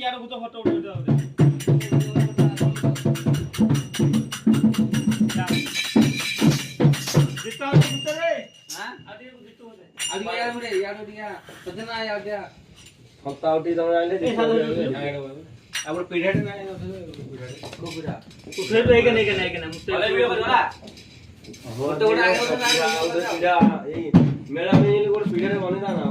କିଆର ଭୂତ ଫଟୋ ଉଠେଇଦେ ଆଉ ଜିତ ଭିତରେ हां ଆଦି ଜିତ ବୋଧେ आदि यार मुड़े यार दिया सजना यार दिया हफ्ता उठी तमे आइले आपण पीरियड ना को बुरा उठले तो एक नहीं के मुझसे वाले वीडियो करवा तो उड़ा आगे पीड़ा ए मेला में ये गोटे पीड़ा बने था ना